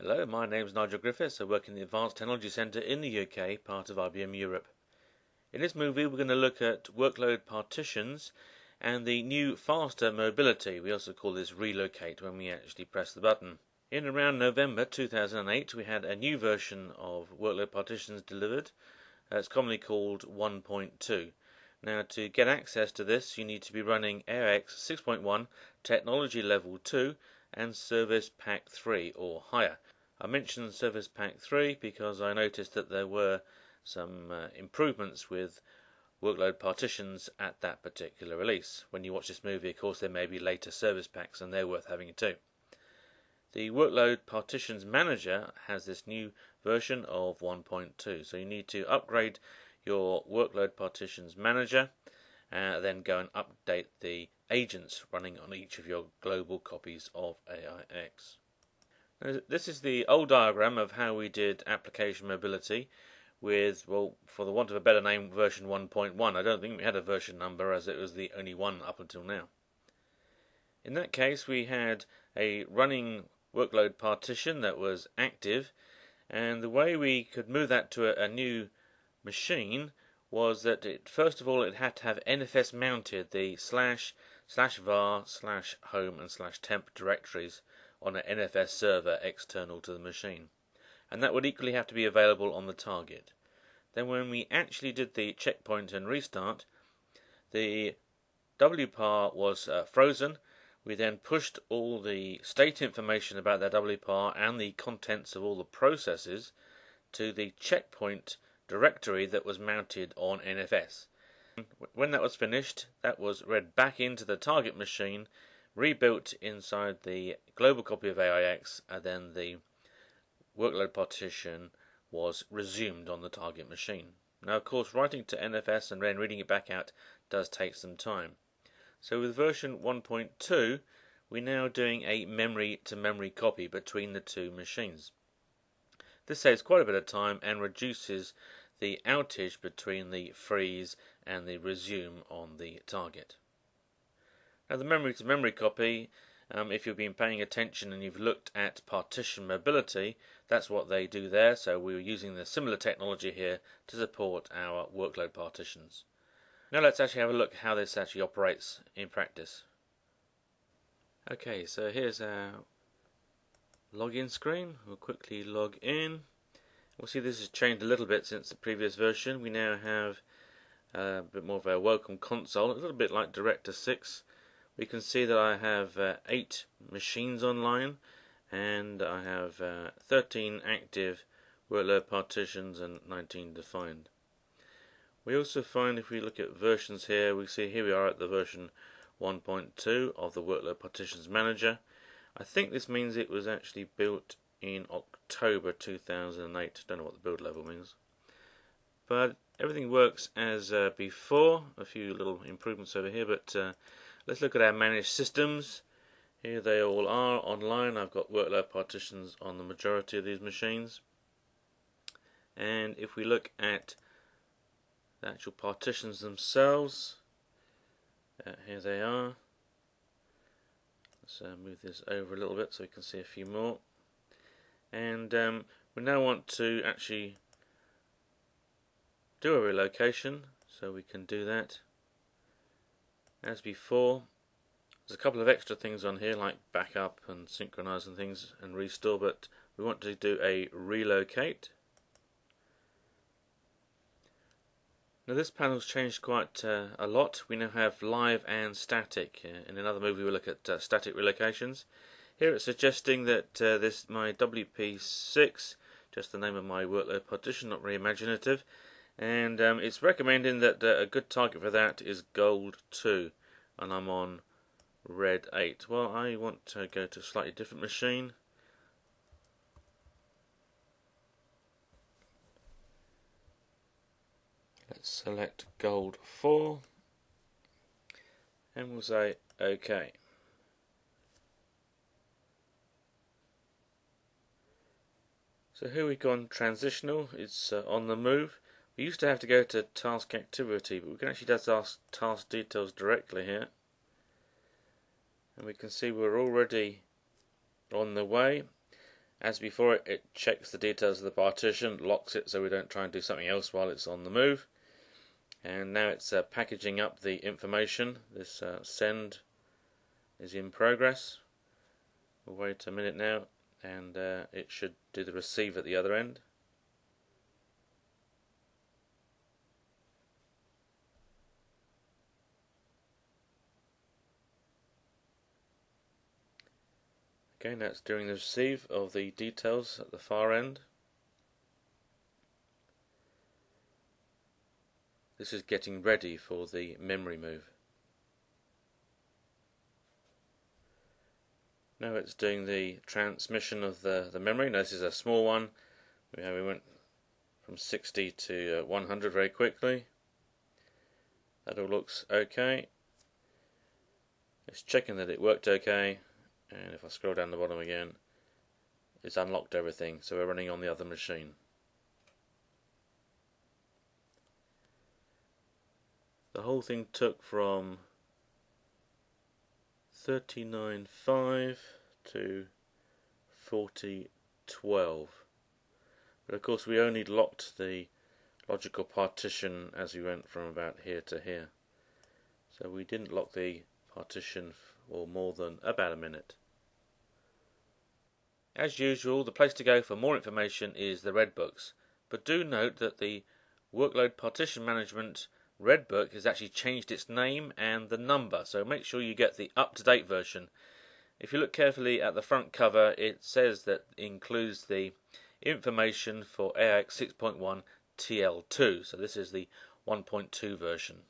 Hello, my name is Nigel Griffiths. I work in the Advanced Technology Centre in the UK, part of IBM Europe. In this movie we're going to look at workload partitions and the new faster mobility. We also call this relocate when we actually press the button. In around November 2008 we had a new version of workload partitions delivered. It's commonly called 1.2. Now, to get access to this you need to be running AIX 6.1 Technology Level 2 and Service Pack 3 or higher. I mentioned Service Pack 3 because I noticed that there were some improvements with workload partitions at that particular release. When you watch this movie, of course, there may be later service packs and they're worth having too. The Workload Partitions Manager has this new version of 1.2, so you need to upgrade your Workload Partitions Manager and then go and update the agents running on each of your global copies of AIX. Now, this is the old diagram of how we did application mobility with, well, for the want of a better name, version 1.1. I don't think we had a version number as it was the only one up until now. In that case we had a running workload partition that was active, and the way we could move that to a new machine was that first of all it had to have NFS mounted the /var/home and /temp directories on an NFS server external to the machine, and that would equally have to be available on the target. Then when we actually did the checkpoint and restart, the WPAR was frozen. We then pushed all the state information about that WPAR and the contents of all the processes to the checkpoint directory that was mounted on NFS. When that was finished, that was read back into the target machine, rebuilt inside the global copy of AIX, and then the workload partition was resumed on the target machine. Now, of course, writing to NFS and then reading it back out does take some time. So with version 1.2, we're now doing a memory-to-memory copy between the two machines. This saves quite a bit of time and reduces the outage between the freeze and the resume on the target. Now, the memory-to-memory copy, if you've been paying attention and you've looked at partition mobility, that's what they do there. So we were using the similar technology here to support our workload partitions. Now let's actually have a look how this actually operates in practice. Okay, so here's our login screen. We'll quickly log in. We'll see this has changed a little bit since the previous version. We now have a bit more of a welcome console, a little bit like Director 6. We can see that I have 8 machines online, and I have 13 active workload partitions and 19 defined. We also find, if we look at versions here, we see here we are at the version 1.2 of the Workload Partitions Manager. I think this means it was actually built in October 2008. Don't know what the build level means. But everything works as before. A few little improvements over here, but let's look at our managed systems. Here they all are online. I've got workload partitions on the majority of these machines. And if we look at the actual partitions themselves, here they are. Let's move this over a little bit so we can see a few more. And we now want to actually do a relocation, so we can do that. As before, there's a couple of extra things on here like backup and synchronize and things and restore, but we want to do a relocate. Now this panel's changed quite a lot. We now have live and static. In another movie we'll look at static relocations. Here it's suggesting that this my WP6, just the name of my workload partition, not very imaginative, and it's recommending that a good target for that is gold 2, and I'm on red 8. Well, I want to go to a slightly different machine. Let's select gold 4 and we'll say OK. So here we've gone transitional. It's on the move. We used to have to go to task activity, but we can actually do task details directly here, and we can see we're already on the way. As before, it checks the details of the partition, locks it so we don't try and do something else while it's on the move. And now it's packaging up the information. This send is in progress. We'll wait a minute now, and it should do the receive at the other end. Okay, now it's doing the receive of the details at the far end. This is getting ready for the memory move. Now it's doing the transmission of the memory. Now this is a small one. We went from 60 to 100 very quickly. That all looks okay. It's checking that it worked okay, and if I scroll down the bottom again, it's unlocked everything, so we're running on the other machine. The whole thing took from 39.5 to 40.12, but of course we only locked the logical partition as we went from about here to here, so we didn't lock the partition for more than about a minute. As usual, the place to go for more information is the Red Books, but do note that the Workload Partition Management Red Book has actually changed its name and the number, so make sure you get the up-to-date version. If you look carefully at the front cover, it says that it includes the information for AIX 6.1 TL2, so this is the 1.2 version.